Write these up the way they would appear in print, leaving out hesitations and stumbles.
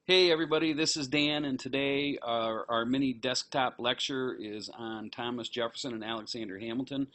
Hey everybody, this is Dan, and today our mini desktop lecture is on Thomas Jefferson and Alexander Hamilton.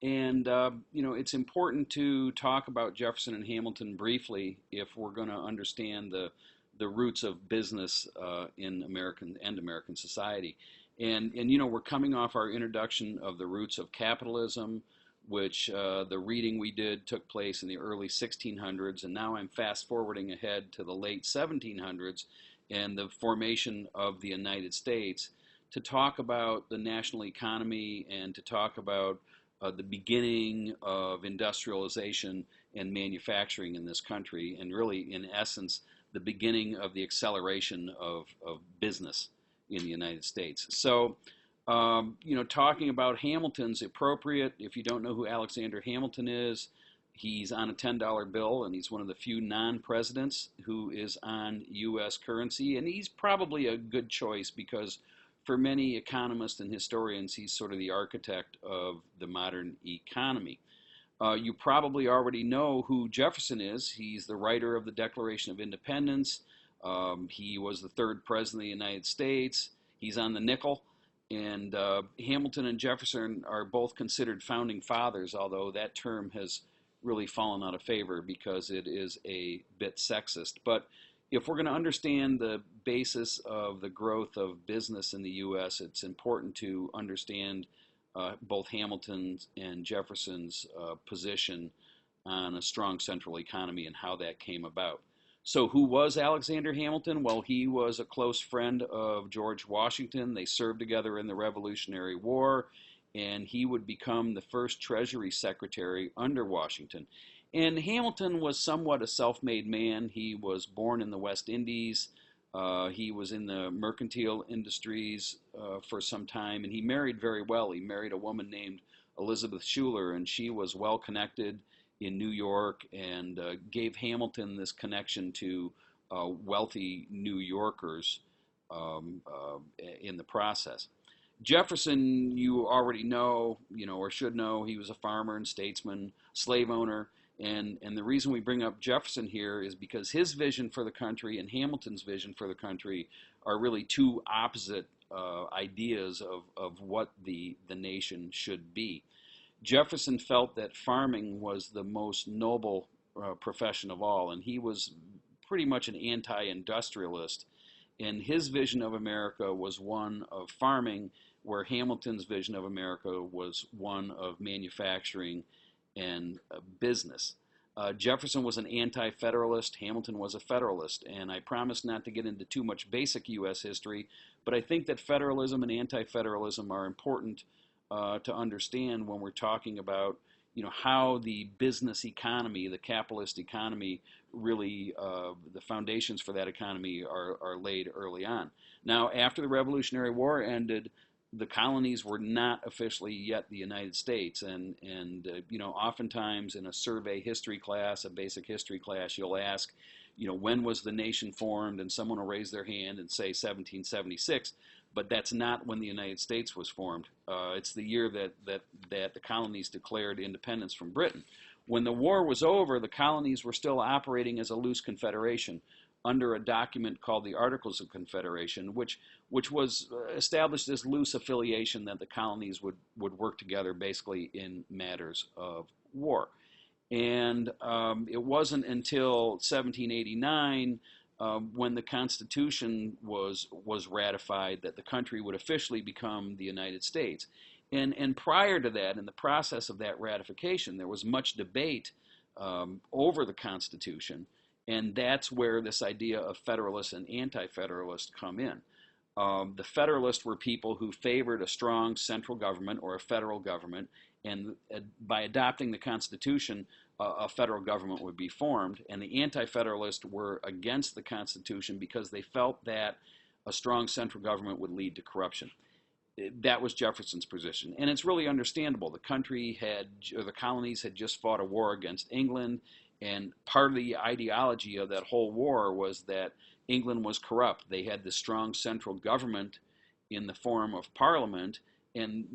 And it's important to talk about Jefferson and Hamilton briefly if we're going to understand the roots of business in American society. And we're coming off our introduction of the roots of capitalism, which the reading we did took place in the early 1600s, and now I'm fast forwarding ahead to the late 1700s and the formation of the United States to talk about the national economy and to talk about the beginning of industrialization and manufacturing in this country, and really, in essence, the beginning of the acceleration of business in the United States. So, talking about Hamilton's appropriate. If you don't know who Alexander Hamilton is, he's on a $10 bill, and he's one of the few non-presidents who is on U.S. currency, and he's probably a good choice because for many economists and historians, he's sort of the architect of the modern economy. You probably already know who Jefferson is. He's the writer of the Declaration of Independence. He was the third president of the United States. He's on the nickel. And Hamilton and Jefferson are both considered founding fathers, although that term has really fallen out of favor because it is a bit sexist. But if we're going to understand the basis of the growth of business in the U.S., it's important to understand both Hamilton's and Jefferson's position on a strong central economy and how that came about. So who was Alexander Hamilton? Well, he was a close friend of George Washington. They served together in the Revolutionary War, and he would become the first Treasury Secretary under Washington. And Hamilton was somewhat a self-made man. He was born in the West Indies. He was in the mercantile industries for some time, and he married very well. He married a woman named Elizabeth Schuyler, and she was well connected in New York and gave Hamilton this connection to wealthy New Yorkers in the process. Jefferson, you already know, or should know, he was a farmer and statesman, slave owner. And the reason we bring up Jefferson here is because his vision for the country and Hamilton's vision for the country are really two opposite ideas of what the nation should be. Jefferson felt that farming was the most noble profession of all, and he was pretty much an anti-industrialist. And his vision of America was one of farming, where Hamilton's vision of America was one of manufacturing and business. Jefferson was an anti-federalist. Hamilton was a federalist. And I promise not to get into too much basic U.S. history, but I think that federalism and anti-federalism are important to understand when we're talking about how the business economy, the capitalist economy, really the foundations for that economy are laid early on. Now, after the Revolutionary War ended, the colonies were not officially yet the United States, and oftentimes in a survey history class, a basic history class, you'll ask, when was the nation formed, and someone will raise their hand and say 1776. But that's not when the United States was formed. It's the year that the colonies declared independence from Britain. When the war was over, the colonies were still operating as a loose confederation under a document called the Articles of Confederation, which was established as loose affiliation that the colonies would work together basically in matters of war. And it wasn't until 1789 when the Constitution was ratified that the country would officially become the United States. And prior to that, in the process of that ratification, there was much debate over the Constitution, and that's where this idea of federalists and anti-federalists come in. The Federalists were people who favored a strong central government or a federal government, and by adopting the Constitution, a federal government would be formed. And the Anti-Federalists were against the Constitution because they felt that a strong central government would lead to corruption. That was Jefferson's position, and it's really understandable. The colonies had just fought a war against England, and part of the ideology of that whole war was that England was corrupt. They had this strong central government in the form of Parliament, and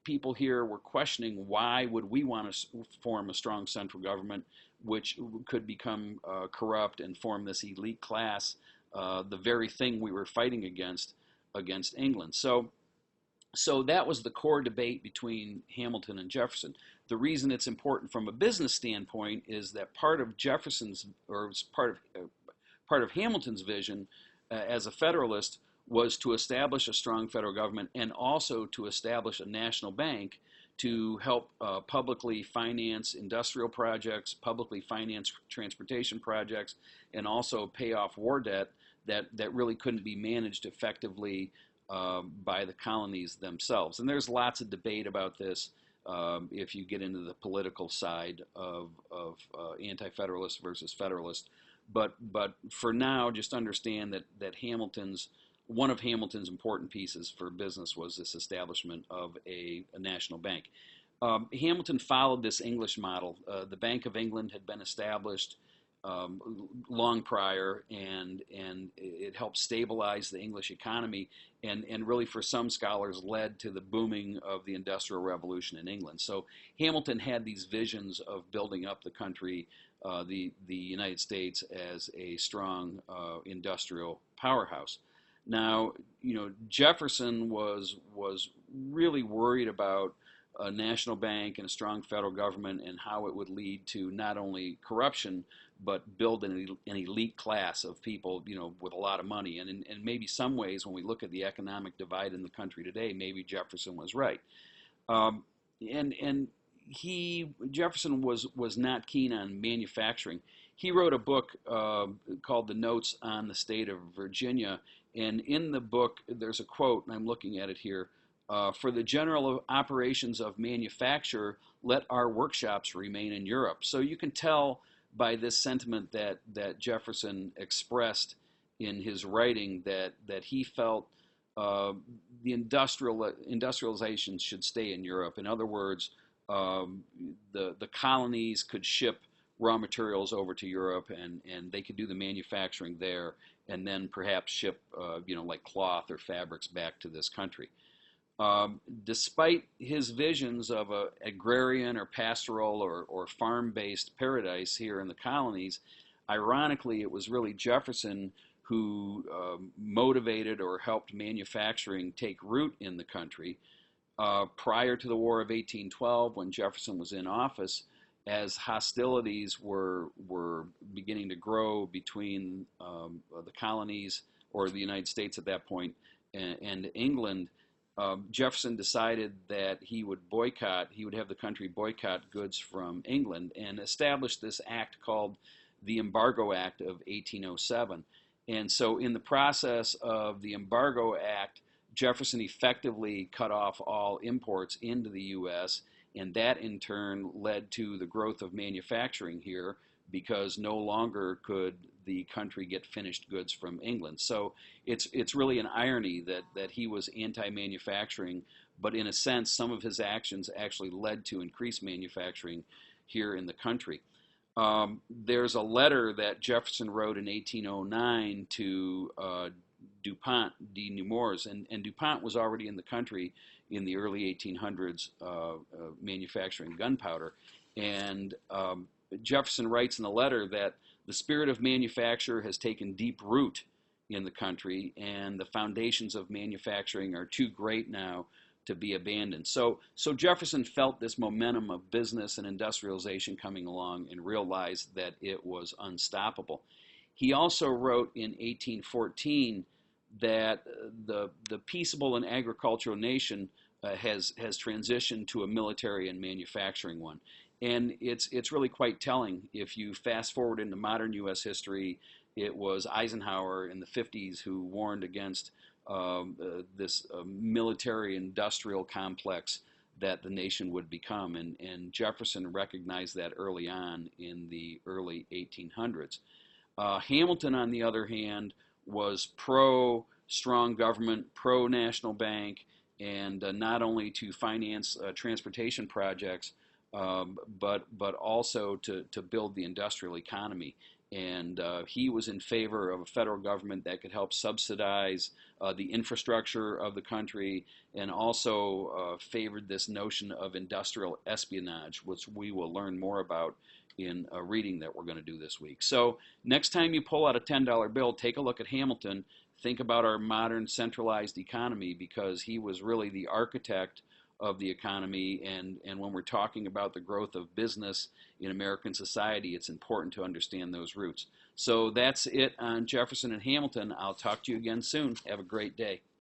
people here were questioning, why would we want to form a strong central government which could become corrupt and form this elite class the very thing we were fighting against England. So that was the core debate between Hamilton and Jefferson. The reason it's important from a business standpoint is that part of Jefferson's, or part of Hamilton's vision as a Federalist was to establish a strong federal government and also to establish a national bank to help publicly finance industrial projects, publicly finance transportation projects, and also pay off war debt that really couldn't be managed effectively by the colonies themselves. And there's lots of debate about this if you get into the political side of anti-federalist versus federalist. But for now, just understand that one of Hamilton's important pieces for business was this establishment of a national bank. Hamilton followed this English model. The Bank of England had been established long prior, and it helped stabilize the English economy, and really for some scholars led to the booming of the Industrial Revolution in England. So Hamilton had these visions of building up the country, the United States, as a strong industrial powerhouse. Now, Jefferson was really worried about a national bank and a strong federal government and how it would lead to not only corruption, but build an elite class of people, with a lot of money. And in maybe some ways, when we look at the economic divide in the country today, maybe Jefferson was right. And Jefferson was not keen on manufacturing. He wrote a book called The Notes on the State of Virginia, and in the book there's a quote, and I'm looking at it here. For the general operations of manufacture, let our workshops remain in Europe. So you can tell by this sentiment that Jefferson expressed in his writing that he felt the industrialization should stay in Europe. In other words, the colonies could ship raw materials over to Europe, and they could do the manufacturing there, and then perhaps ship like cloth or fabrics back to this country. Despite his visions of an agrarian or pastoral or farm-based paradise here in the colonies, ironically, it was really Jefferson who motivated or helped manufacturing take root in the country. Prior to the War of 1812, when Jefferson was in office, as hostilities were beginning to grow between the colonies, or the United States at that point, and England, Jefferson decided that he would have the country boycott goods from England, and established this act called the Embargo Act of 1807. And so in the process of the Embargo Act, Jefferson effectively cut off all imports into the U.S., and that in turn led to the growth of manufacturing here, because no longer could the country get finished goods from England. So it's really an irony that he was anti-manufacturing, but in a sense, some of his actions actually led to increased manufacturing here in the country. There's a letter that Jefferson wrote in 1809 to DuPont de Nemours, and DuPont was already in the country in the early 1800s manufacturing gunpowder. And Jefferson writes in the letter that the spirit of manufacture has taken deep root in the country, and the foundations of manufacturing are too great now to be abandoned. So Jefferson felt this momentum of business and industrialization coming along and realized that it was unstoppable. He also wrote in 1814 that the peaceable and agricultural nation has transitioned to a military and manufacturing one. And it's really quite telling. If you fast forward into modern U.S. history, it was Eisenhower in the 50s who warned against this military-industrial complex that the nation would become. And Jefferson recognized that early on in the early 1800s. Hamilton, on the other hand, was pro-strong government, pro-national bank, and not only to finance transportation projects, but also to build the industrial economy. And he was in favor of a federal government that could help subsidize the infrastructure of the country, and also favored this notion of industrial espionage, which we will learn more about in a reading that we're going to do this week. So next time you pull out a $10 bill, take a look at Hamilton. Think about our modern centralized economy, because he was really the architect of the economy. And when we're talking about the growth of business in American society, it's important to understand those roots. So that's it on Jefferson and Hamilton. I'll talk to you again soon. Have a great day.